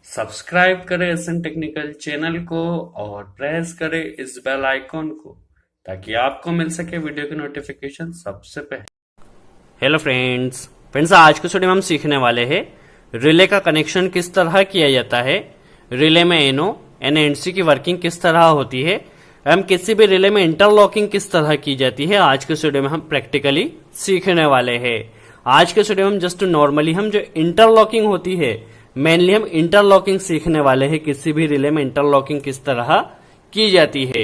Subscribe करें SN technical channel को और प्रेस करें इस बेल आइकॉन को ताकि आपको मिल सके वीडियो की नोटिफिकेशन सबसे पहले। हेलो फ्रेंड्स आज के वीडियो में हम सीखने वाले हैं रिले का कनेक्शन किस तरह किया जाता है, रिले में एनओ एंड एनसी की वर्किंग किस तरह होती है, हम किसी भी रिले में इंटरलॉकिंग किस तरह की जाती है। आज के वीडियो में हम प्रैक्टिकली सीखने वाले हैं। आज के वीडियो में हम जस्ट नॉर्मली हम जो इंटरलॉकिंग होती है, मेनली हम इंटरलॉकिंग सीखने वाले हैं। किसी भी रिले में इंटरलॉकिंग किस तरह की जाती है,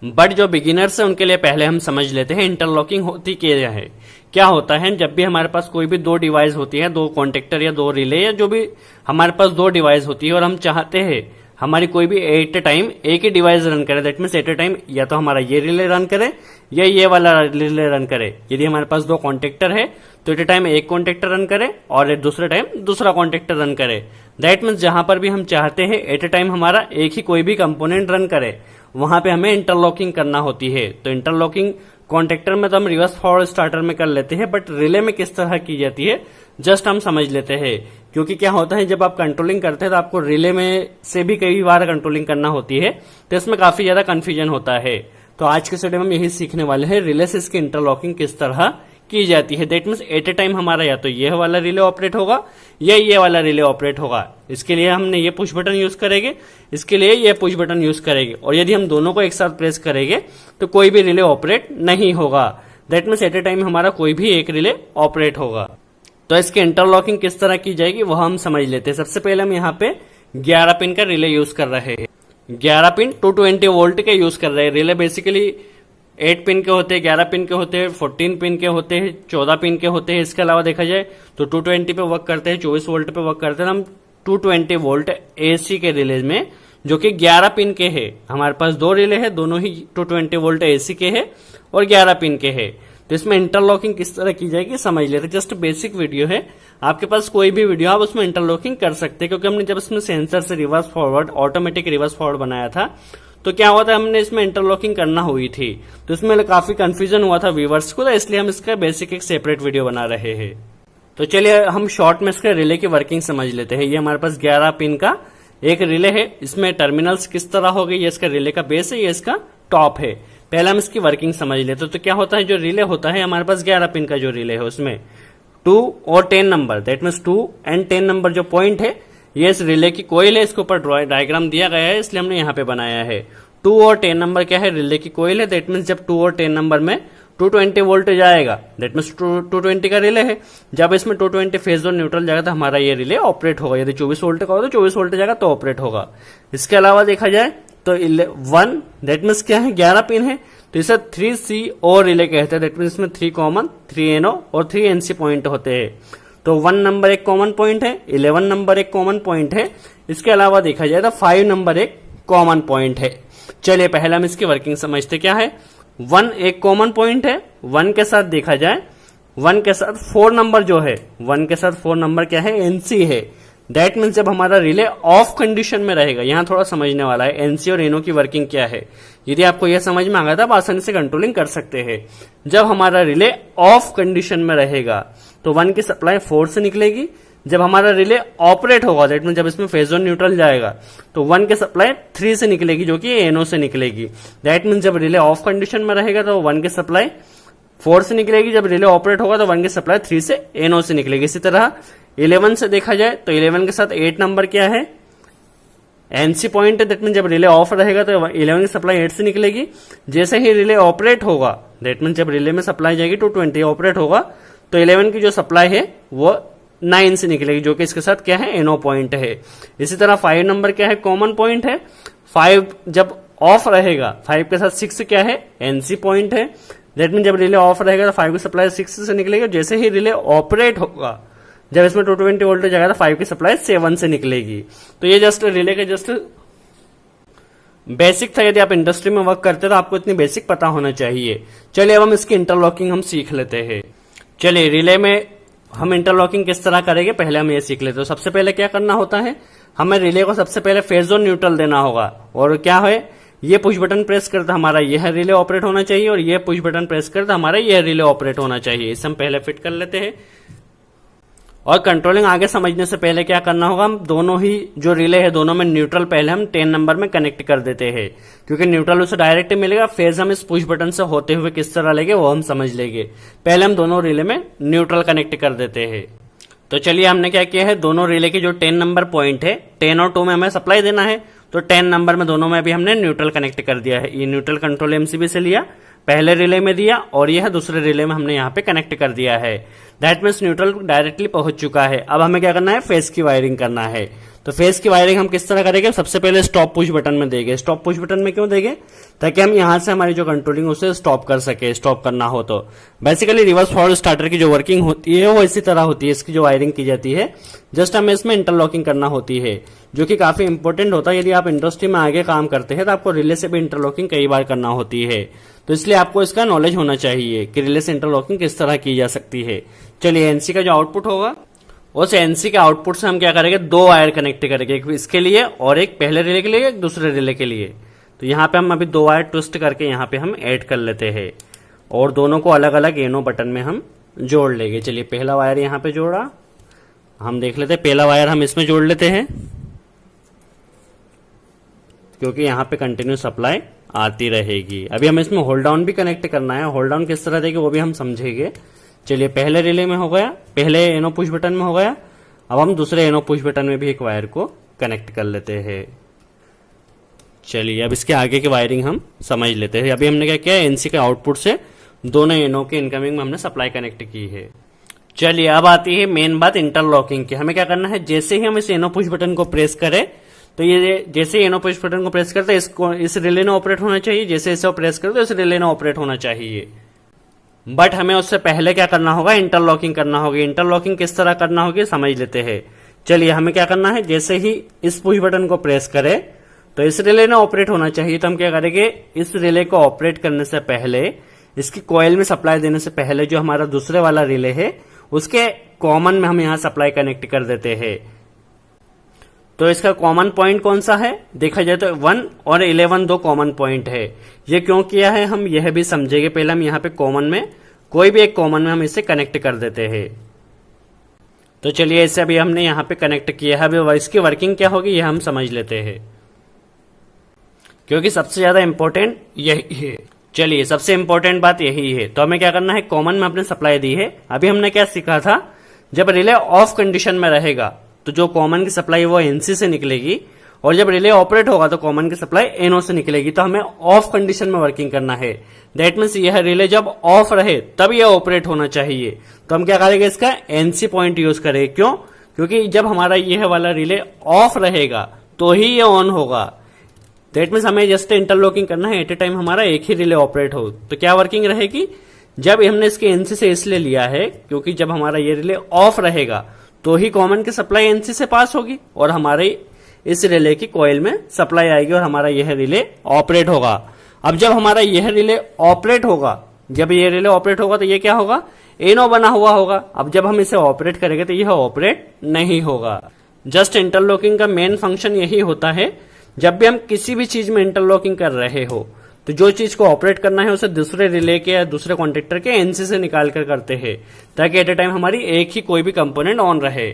बट जो बिगिनर्स है उनके लिए पहले हम समझ लेते हैं इंटरलॉकिंग होती क्या है। क्या होता है, जब भी हमारे पास कोई भी दो डिवाइस होती है, दो कॉन्टेक्टर या दो रिले या जो भी हमारे पास दो डिवाइस होती है और हम चाहते हैं हमारी कोई भी एट ए टाइम एक ही डिवाइस रन करे, that means at a time या तो हमारा ये रिले रन करे या ये वाला रिले रन करे। यदि हमारे पास दो कॉन्टेक्टर है तो एट ए टाइम एक कॉन्टेक्टर रन करे और दूसरे टाइम दूसरा कॉन्टेक्टर रन करे। दैट मीन्स जहां पर भी हम चाहते हैं एट ए टाइम हमारा एक ही कोई भी कंपोनेंट रन करे, वहां पे हमें इंटरलॉकिंग करना होती है। तो इंटरलॉकिंग कॉन्टेक्टर में तो हम रिवर्स फॉरवर्ड स्टार्टर में कर लेते हैं, बट रिले में किस तरह की जाती है जस्ट हम समझ लेते हैं। क्योंकि क्या होता है, जब आप कंट्रोलिंग करते हैं तो आपको रिले में से भी कई बार कंट्रोलिंग करना होती है, तो इसमें काफी ज्यादा कंफ्यूजन होता है। तो आज के वीडियो में हम यही सीखने वाले हैं रिले से इसकी इंटरलॉकिंग किस तरह की जाती है। That means at a time हमारा या तो ये वाला रिले ऑपरेट होगा या ये वाला रिले ऑपरेट होगा। इसके लिए हमने ये पुश बटन यूज करेंगे, इसके लिए ये पुश बटन यूज करेंगे, और यदि हम दोनों को एक साथ प्रेस करेंगे तो कोई भी रिले ऑपरेट नहीं होगा। That means at a time हमारा कोई भी एक रिले ऑपरेट होगा। तो इसकी इंटरलॉकिंग किस तरह की जाएगी वह हम समझ लेते हैं। सबसे पहले हम यहाँ पे 11 पिन का रिले यूज कर रहे हैं। 11 पिन 220 वोल्ट के यूज कर रहे हैं। रिले बेसिकली 8 पिन के होते हैं, 11 पिन के होते हैं, 14 पिन के होते हैं, 14 पिन के होते हैं। इसके अलावा देखा जाए तो 220 पे वर्क करते हैं, 24 वोल्ट पे वर्क करते हैं। हम 220 वोल्ट एसी के रिले में जो कि 11 पिन के है, हमारे पास दो रिले है, दोनों ही 220 वोल्ट एसी के है और 11 पिन के है। तो इसमें इंटरलॉकिंग किस तरह की जाएगी समझ लेते। जस्ट बेसिक वीडियो है, आपके पास कोई भी वीडियो आप उसमें इंटरलॉकिंग कर सकते हैं। क्योंकि हमने जब इसमें सेंसर से reverse forward automatic reverse forward बनाया था तो क्या हुआ था, हमने इसमें इंटरलॉकिंग करना हुई थी, तो इसमें काफी कंफ्यूजन हुआ था व्यूवर्स को, तो इसलिए हम इसका बेसिक एक सेपरेट वीडियो बना रहे हैं। तो चलिए हम शॉर्ट में इसके रिले की वर्किंग समझ लेते हैं। ये हमारे पास 11 पिन का एक रिले है, इसमें टर्मिनल्स किस तरह हो गई, ये इसका रिले का बेस है, ये इसका टॉप है। पहले हम इसकी वर्किंग समझ लेते हैं। तो क्या होता है, जो रिले होता है हमारे पास 11 पिन का जो रिले है उसमें 2 और 10 number, that means 2 and 10 number जो पॉइंट है ये इस रिले की कोयल है। इसके ऊपर डायग्राम दिया गया है इसलिए हमने यहाँ पे बनाया है। 2 और 10 नंबर क्या है, रिले की कोयल है। दैट मीन्स जब 2 और 10 नंबर में 220 वोल्ट जाएगा, दैट मीन्स 220 का रिले है, जब इसमें 220 फेज और न्यूट्रल जाएगा तो हमारा ये रिले ऑपरेट होगा। यदि 24 वोल्ट का हो तो 24 वोल्ट जाएगा तो ऑपरेट होगा। इसके अलावा देखा जाए तो 1 दैट मीन्स क्या है, 11 पिन है, तो इसे 3CO रिले कहते हैं। दैट मीन्स इसमें 3 कॉमन, 3 NO और 3 NC पॉइंट होते हैं। तो 1 नंबर एक कॉमन पॉइंट है, 11 नंबर एक कॉमन पॉइंट है। इसके अलावा देखा जाए तो 5 नंबर एक कॉमन पॉइंट है। चलिए पहले हम इसकी वर्किंग समझते। क्या है, 1 एक कॉमन पॉइंट है, 1 के साथ देखा जाए 1 के साथ 4 नंबर जो है, 1 के साथ 4 नंबर क्या है, NC है। दैट मीन्स जब हमारा रिले ऑफ कंडीशन में रहेगा, यहां थोड़ा समझने वाला है एनसी और एनओ की वर्किंग क्या है। यदि आपको यह समझ में आ गया तो आप आसानी से कंट्रोलिंग कर सकते हैं। जब हमारा रिले ऑफ कंडीशन में रहेगा तो 1 की सप्लाई 4 से निकलेगी। जब हमारा रिले ऑपरेट होगा, दैट मीन्स जब इसमें फेज और न्यूट्रल जाएगा तो 1 की सप्लाई 3 से निकलेगी जो कि एनओ से निकलेगी। दैट मीन्स जब रिले ऑफ कंडीशन में रहेगा तो 1 की सप्लाई 4 से निकलेगी, जब रिले ऑपरेट होगा तो 1 की सप्लाई 3 से एनओ से निकलेगी। इसी तरह 11 से देखा जाए तो 11 के साथ 8 नंबर क्या है, एनसी पॉइंट है। दैट मीन जब रिले ऑफ रहेगा तो 11 की सप्लाई 8 से निकलेगी। जैसे ही रिले ऑपरेट होगा, दैट मीन जब रिले में सप्लाई जाएगी 220 ऑपरेट होगा तो 11 की जो सप्लाई है वो 9 से निकलेगी जो कि इसके साथ क्या है, एनओ पॉइंट है। इसी तरह 5 नंबर क्या है, कॉमन पॉइंट है। 5 जब ऑफ रहेगा, 5 के साथ 6 क्या है, एनसी पॉइंट है। दैट मीन जब रिले ऑफ रहेगा तो 5 की सप्लाई 6 से निकलेगी। जैसे ही रिले ऑपरेट होगा, जब इसमें 220 वोल्ट जाएगा तो 5 की सप्लाई 7 से निकलेगी। तो ये जस्ट रिले का जस्ट बेसिक था। यदि आप इंडस्ट्री में वर्क करते हैं तो आपको इतनी बेसिक पता होना चाहिए। चलिए अब हम इसकी इंटरलॉकिंग हम सीख लेते हैं। चलिए रिले में हम इंटरलॉकिंग किस तरह करेंगे पहले हम ये सीख लेते हैं। तो सबसे पहले क्या करना होता है, हमें रिले को सबसे पहले फेज और न्यूट्रल देना होगा। और क्या है, ये पुश बटन प्रेस करते हमारा यह रिले ऑपरेट होना चाहिए और ये पुश बटन प्रेस करते हमारा यह रिले ऑपरेट होना चाहिए। इसे हम पहले फिट कर लेते हैं। और कंट्रोलिंग आगे समझने से पहले क्या करना होगा, हम दोनों ही जो रिले है दोनों में न्यूट्रल पहले हम 10 नंबर में कनेक्ट कर देते हैं, क्योंकि न्यूट्रल उसे डायरेक्ट मिलेगा। फेज हम इस पुश बटन से होते हुए किस तरह लेंगे वो हम समझ लेंगे। पहले हम दोनों रिले में न्यूट्रल कनेक्ट कर देते हैं। तो चलिए हमने क्या किया है, दोनों रिले की जो 10 नंबर पॉइंट है 10 और 2 में हमें सप्लाई देना है, तो 10 नंबर में दोनों में भी हमने न्यूट्रल कनेक्ट कर दिया है। ये न्यूट्रल कंट्रोल एमसीबी से लिया, पहले रिले में दिया और यह दूसरे रिले में हमने यहाँ पे कनेक्ट कर दिया है। दैट मीन्स न्यूट्रल डायरेक्टली पहुंच चुका है। अब हमें क्या करना है, फेस की वायरिंग करना है। तो फेस की वायरिंग हम किस तरह करेंगे, सबसे पहले स्टॉप पुश बटन में देंगे। स्टॉप पुश बटन में क्यों देंगे, ताकि हम यहां से हमारी जो कंट्रोलिंग उसे स्टॉप कर सके, स्टॉप करना हो तो। बेसिकली रिवर्स फॉरवर्ड स्टार्टर की जो वर्किंग होती है वो इसी तरह होती है, इसकी जो वायरिंग की जाती है। जस्ट हमें इसमें इंटरलॉकिंग करना होती है, जो कि काफी इंपॉर्टेंट होता है। यदि आप इंडस्ट्री में आगे काम करते हैं तो आपको रिले से भी इंटरलॉकिंग कई बार करना होती है, तो इसलिए आपको इसका नॉलेज होना चाहिए कि रिले से इंटरलॉकिंग किस तरह की जा सकती है। चलिए एनसी का जो आउटपुट होगा, उस एनसी के आउटपुट से हम क्या करेंगे, 2 वायर कनेक्ट करेंगे, एक इसके लिए और एक पहले रिले के लिए, एक दूसरे रिले के लिए। तो यहाँ पे हम अभी 2 वायर ट्विस्ट करके यहाँ पे हम ऐड कर लेते हैं और दोनों को अलग अलग एनो बटन में हम जोड़ लेंगे। चलिए पहला वायर यहाँ पे जोड़ा, हम देख लेते हैं। पहला वायर हम इसमें जोड़ लेते हैं, क्योंकि यहाँ पे कंटिन्यू सप्लाई आती रहेगी। अभी हमें इसमें होल्ड डाउन भी कनेक्ट करना है, होल्ड डाउन किस तरह देंगे वो भी हम समझेंगे। चलिए पहले रिले में हो गया, पहले एनो पुश बटन में हो गया। अब हम दूसरे एनो पुश बटन में भी एक वायर को कनेक्ट कर लेते हैं। चलिए अब इसके आगे की वायरिंग हम समझ लेते हैं। अभी हमने क्या किया, एनसी के आउटपुट से दोनों एनो के इनकमिंग में हमने सप्लाई कनेक्ट की है। चलिए अब आती है मेन बात इंटरलॉकिंग की। हमें क्या करना है, जैसे ही हम इस एनो पुश बटन को प्रेस करें, तो ये जैसे एनो पुश बटन को प्रेस करते हैं इसको इस रिले ने ऑपरेट होना चाहिए, जैसे इसे प्रेस करते इस रिले ने ऑपरेट होना चाहिए। बट हमें उससे पहले क्या करना होगा, इंटरलॉकिंग करना होगी। इंटरलॉकिंग किस तरह करना होगी समझ लेते हैं। चलिए हमें क्या करना है, जैसे ही इस पुश बटन को प्रेस करें तो इस रिले ने ऑपरेट होना चाहिए। तो हम क्या करेंगे, इस रिले को ऑपरेट करने से पहले, इसकी कॉइल में सप्लाई देने से पहले जो हमारा दूसरे वाला रिले है उसके कॉमन में हम यहां सप्लाई कनेक्ट कर देते हैं। तो इसका कॉमन पॉइंट कौन सा है, देखा जाए तो 1 और 11 दो कॉमन पॉइंट है। ये क्यों किया है हम यह भी समझेंगे। पहले हम यहाँ पे कॉमन में कोई भी एक कॉमन में हम इसे कनेक्ट कर देते हैं। तो चलिए इसे अभी हमने यहाँ पे कनेक्ट किया है। अभी इसकी वर्किंग क्या होगी यह हम समझ लेते हैं, क्योंकि सबसे ज्यादा इंपॉर्टेंट यही है। चलिए सबसे इंपॉर्टेंट बात यही है। तो हमें क्या करना है, कॉमन में अपने सप्लाई दी है। अभी हमने क्या सीखा था, जब रिले ऑफ कंडीशन में रहेगा तो जो कॉमन की सप्लाई वो एनसी से निकलेगी, और जब रिले ऑपरेट होगा तो कॉमन की सप्लाई एनओ से निकलेगी। तो हमें ऑफ कंडीशन में वर्किंग करना है। दैट मीन्स यह रिले जब ऑफ रहे तब यह ऑपरेट होना चाहिए। तो हम क्या करेंगे, इसका एनसी पॉइंट यूज करेंगे। क्यों, क्योंकि जब हमारा यह वाला रिले ऑफ रहेगा तो ही ये ऑन होगा। दैट मीन्स हमें जस्ट इंटरलॉकिंग करना है, एट ए टाइम हमारा एक ही रिले ऑपरेट हो। तो क्या वर्किंग रहेगी, जब हमने इसके एनसी से इसलिए लिया है क्योंकि जब हमारा ये रिले ऑफ रहेगा तो ही कॉमन की सप्लाई एनसी से पास होगी और हमारे इस रिले की कॉइल में सप्लाई आएगी और हमारा यह रिले ऑपरेट होगा। अब जब हमारा यह रिले ऑपरेट होगा, जब ये रिले ऑपरेट होगा तो ये क्या होगा, एनो बना हुआ होगा। अब जब हम इसे ऑपरेट करेंगे तो यह ऑपरेट नहीं होगा। जस्ट इंटरलॉकिंग का मेन फंक्शन यही होता है, जब भी हम किसी भी चीज में इंटरलॉकिंग कर रहे हो तो जो चीज को ऑपरेट करना है उसे दूसरे रिले के या दूसरे कॉन्टेक्टर के एनसी से निकाल कर करते हैं, ताकि एट ए टाइम हमारी एक ही कोई भी कंपोनेंट ऑन रहे।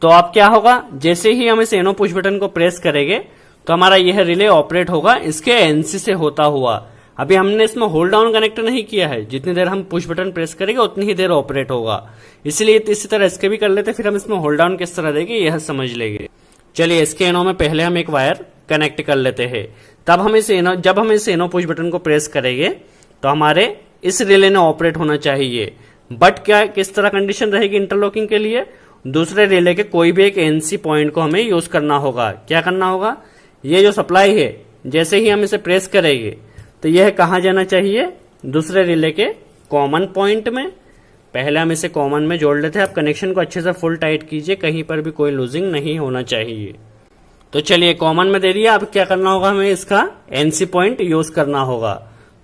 तो अब क्या होगा, जैसे ही हम इस एनो पुश बटन को प्रेस करेंगे तो हमारा यह रिले ऑपरेट होगा इसके एनसी से होता हुआ। अभी हमने इसमें होल्ड डाउन कनेक्ट नहीं किया है, जितनी देर हम पुश बटन प्रेस करेंगे उतनी ही देर ऑपरेट होगा। इसलिए इसी तरह इसके भी कर लेते, फिर हम इसमें होल्ड डाउन किस तरह देंगे यह समझ लेंगे। चलिए इसके एनो में पहले हम एक वायर कनेक्ट कर लेते हैं। तब हम जब हम इस एनो पुश बटन को प्रेस करेंगे तो हमारे इस रिले ने ऑपरेट होना चाहिए। बट क्या किस तरह कंडीशन रहेगी इंटरलॉकिंग के लिए, दूसरे रिले के कोई भी एक एनसी पॉइंट को हमें यूज करना होगा। क्या करना होगा, ये जो सप्लाई है जैसे ही हम इसे प्रेस करेंगे तो यह कहां जाना चाहिए, दूसरे रिले के कॉमन पॉइंट में। पहले हम इसे कॉमन में जोड़ लेते हैं। आप कनेक्शन को अच्छे से फुल टाइट कीजिए, कहीं पर भी कोई लूजिंग नहीं होना चाहिए। तो चलिए कॉमन में दे दिया। अब क्या करना होगा, हमें इसका एनसी पॉइंट यूज करना होगा।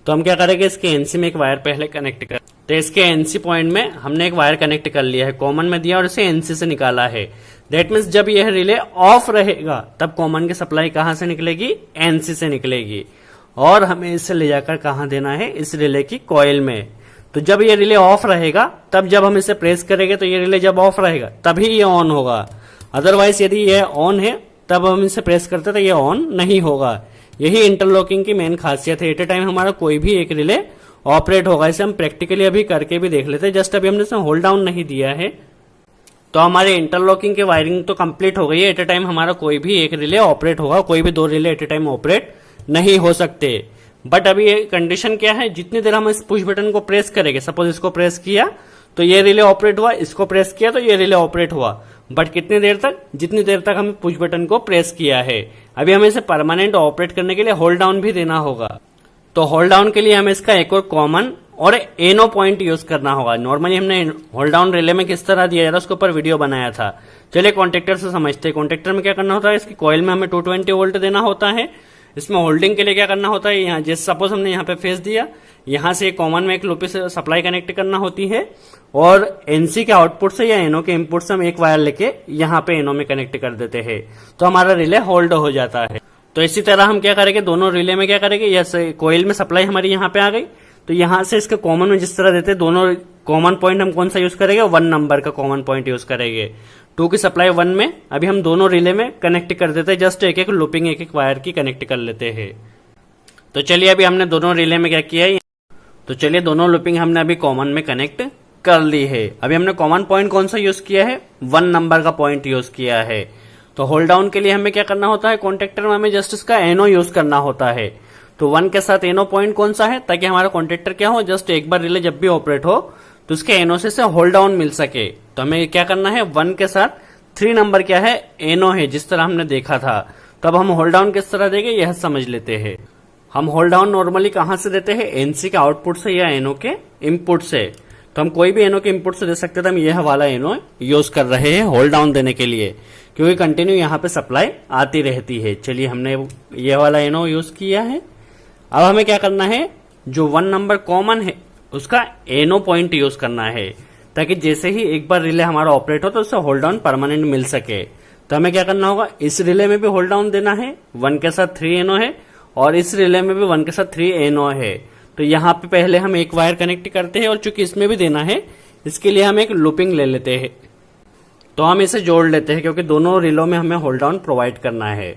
तो हम क्या करेंगे, इसके एनसी में एक वायर पहले कनेक्ट कर। तो इसके एनसी पॉइंट में हमने एक वायर कनेक्ट कर लिया है, कॉमन में दिया और इसे एनसी से निकाला है। दैट मीन्स जब यह रिले ऑफ रहेगा तब कॉमन की सप्लाई कहां से निकलेगी, एनसी से निकलेगी, और हमें इसे ले जाकर कहां देना है, इस रिले की कॉइल में। तो जब ये रिले ऑफ रहेगा तब जब हम इसे प्रेस करेंगे तो ये रिले जब ऑफ रहेगा तभी ये ऑन होगा। अदरवाइज यदि ये ऑन है तब हम इसे प्रेस करते तो ये ऑन नहीं होगा। यही इंटरलॉकिंग की मेन खासियत है। एट ए टाइम हमारा कोई भी एक रिले ऑपरेट होगा। इसे हम प्रैक्टिकली अभी करके भी देख लेते हैं। जस्ट अभी हमने इसमें होल्ड डाउन नहीं दिया है तो हमारे इंटरलॉकिंग की वायरिंग तो कंप्लीट हो गई है। एट ए टाइम हमारा कोई भी एक रिले ऑपरेट होगा, कोई भी 2 relay at a time operate नहीं हो सकते। बट अभी ये कंडीशन क्या है, जितनी देर हम इस पुश बटन को प्रेस करेंगे, सपोज इसको प्रेस किया तो ये रिले ऑपरेट हुआ, इसको प्रेस किया तो ये रिले ऑपरेट हुआ, बट कितनी देर तक, जितनी देर तक हम पुश बटन को प्रेस किया है। अभी हमें इसे परमानेंट ऑपरेट करने के लिए होल्ड डाउन भी देना होगा। तो होल्ड डाउन के लिए हमें इसका एक और कॉमन और एनो पॉइंट यूज करना होगा। नॉर्मली हमने होल्ड डाउन रिले में किस तरह दिया जाता है उसके ऊपर वीडियो बनाया था। चलिए कॉन्टेक्टर से समझते हैं। कॉन्टेक्टर में क्या करना होता है, इसकी कॉइल में हमें 220 वोल्ट देना होता है। इसमें होल्डिंग के लिए क्या करना होता है, यहाँ जैसे सपोज हमने यहाँ पे फेस दिया, यहाँ से कॉमन में एक लूपी से सप्लाई कनेक्ट करना होती है और एनसी के आउटपुट से या एनो के इनपुट से हम एक वायर लेके यहाँ पे एनो में कनेक्ट कर देते हैं तो हमारा रिले होल्ड हो जाता है। तो इसी तरह हम क्या करेंगे, दोनों रिले में क्या करेंगे, जैसे कोयल में सप्लाई हमारी यहाँ पे आ गई तो यहाँ से इसके कॉमन में जिस तरह देते हैं, दोनों कॉमन पॉइंट हम कौन सा यूज करेंगे, 1 नंबर का कॉमन पॉइंट यूज करेंगे। 2 की सप्लाई 1 में अभी हम दोनों रिले में कनेक्ट कर देते हैं। जस्ट एक एक लूपिंग एक एक वायर की कनेक्ट कर लेते हैं। तो चलिए अभी हमने दोनों रिले में क्या किया है, तो चलिए दोनों लूपिंग हमने अभी कॉमन में कनेक्ट कर ली है। अभी हमने कॉमन पॉइंट कौन सा यूज किया है, 1 नंबर का पॉइंट यूज किया है। तो होल्ड डाउन के लिए हमें क्या करना होता है, कॉन्टेक्टर में हमें जस्ट इसका एनो यूज करना होता है। तो 1 के साथ एनो पॉइंट कौन सा है, ताकि हमारा कॉन्टेक्टर क्या हो, जस्ट एक बार रिले जब भी ऑपरेट हो तो उसके एनो से होल्ड डाउन मिल सके। तो हमें क्या करना है, 1 के साथ 3 नंबर क्या है, एनो है, जिस तरह हमने देखा था। तब हम होल्ड डाउन किस तरह देंगे यह समझ लेते हैं। हम होल्ड डाउन नॉर्मली कहां से देते हैं, एनसी के आउटपुट से या एनो के इनपुट से। तो हम कोई भी एनो के इनपुट से दे सकते थे। हम यह वाला एनो यूज कर रहे हैं होल्ड डाउन देने के लिए, क्योंकि कंटिन्यू यहाँ पे सप्लाई आती रहती है। चलिए हमने यह वाला एनो यूज किया है। अब हमें क्या करना है, जो 1 नंबर कॉमन है उसका एनो पॉइंट यूज करना है, ताकि जैसे ही एक बार रिले हमारा ऑपरेट हो तो उससे होल्ड डाउन परमानेंट मिल सके। तो हमें क्या करना होगा, इस रिले में भी होल्ड डाउन देना है, 1 के साथ 3 एनो है, और इस रिले में भी 1 के साथ 3 एनो है। तो यहाँ पे पहले हम एक वायर कनेक्ट करते हैं और चूंकि इसमें भी देना है इसके लिए हम एक लूपिंग ले लेते हैं। तो हम इसे जोड़ लेते हैं क्योंकि दोनों रिलो में हमें होल्ड डाउन प्रोवाइड करना है।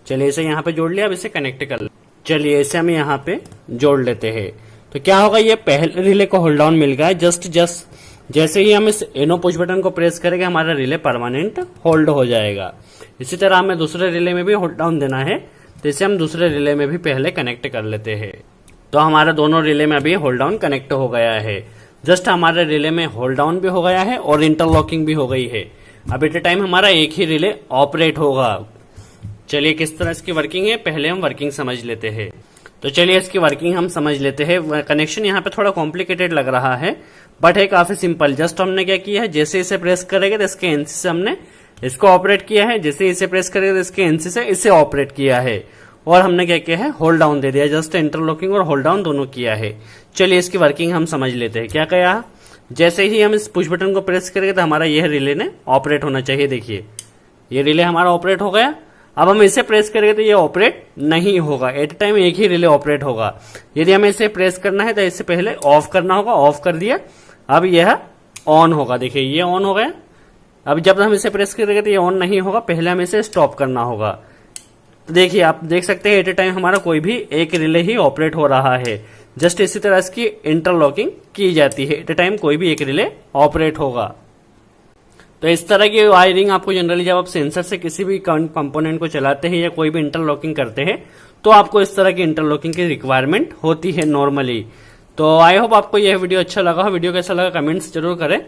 चलिए इसे यहाँ पे जोड़ लिया, अब इसे कनेक्ट कर ले। चलिए इसे हम यहाँ पे जोड़ लेते हैं। तो क्या होगा, ये पहले रिले को होल्ड डाउन मिल गया। जस्ट जैसे ही हम इस एनो पुश बटन को प्रेस करेंगे हमारा रिले परमानेंट होल्ड हो जाएगा। इसी तरह हमें दूसरे रिले में भी होल्ड डाउन देना है, तो इसे हम दूसरे रिले में भी पहले कनेक्ट कर लेते हैं। तो हमारा दोनों रिले में अभी होल्ड डाउन कनेक्ट हो गया है। जस्ट हमारे रिले में होल्ड डाउन भी हो गया है और इंटरलॉकिंग भी हो गई है। अब एट ए टाइम हमारा एक ही रिले ऑपरेट होगा। चलिए किस तरह इसकी वर्किंग है, पहले हम वर्किंग समझ लेते हैं। तो चलिए इसकी वर्किंग हम समझ लेते हैं। कनेक्शन यहाँ पे थोड़ा कॉम्प्लिकेटेड लग रहा है बट है काफी सिंपल। जस्ट हमने क्या किया है, जैसे इसे प्रेस करेंगे तो इसके एनसी से हमने इसको ऑपरेट किया है, जैसे इसे प्रेस करेंगे तो इसके एनसी से इसे ऑपरेट किया है, और हमने क्या किया है, होल्ड डाउन दे दिया। जस्ट इंटरलॉकिंग और होल्ड डाउन दोनों किया है। चलिए इसकी वर्किंग हम समझ लेते हैं। क्या किया, जैसे ही हम इस पुश बटन को प्रेस करेंगे तो हमारा यह रिले ने ऑपरेट होना चाहिए। देखिए ये रिले हमारा ऑपरेट हो गया। अब हम इसे प्रेस करेंगे तो ये ऑपरेट नहीं होगा, एट टाइम एक ही रिले ऑपरेट होगा। यदि हमें इसे प्रेस करना है तो इससे पहले ऑफ करना होगा, ऑफ कर दिया, अब यह ऑन होगा। देखिए ये ऑन हो गया। अब जब हम इसे प्रेस करेंगे तो ये ऑन नहीं होगा, पहले हमें इसे स्टॉप करना होगा। तो देखिए आप देख सकते हैं एट ए टाइम हमारा कोई भी एक रिले ही ऑपरेट हो रहा है। जस्ट इसी तरह इसकी इंटरलॉकिंग की जाती है, एट ए टाइम कोई भी एक रिले ऑपरेट होगा। तो इस तरह की वायरिंग आपको जनरली जब आप सेंसर से किसी भी कंपोनेंट को चलाते हैं या कोई भी इंटरलॉकिंग करते हैं तो आपको इस तरह की इंटरलॉकिंग की रिक्वायरमेंट होती है नॉर्मली। तो आई होप आपको यह वीडियो अच्छा लगा हो। वीडियो कैसा लगा कमेंट्स जरूर करें,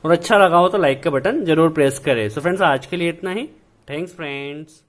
और अच्छा लगा हो तो लाइक का बटन जरूर प्रेस करें। सो फ्रेंड्स आज के लिए इतना ही। Thanks friends.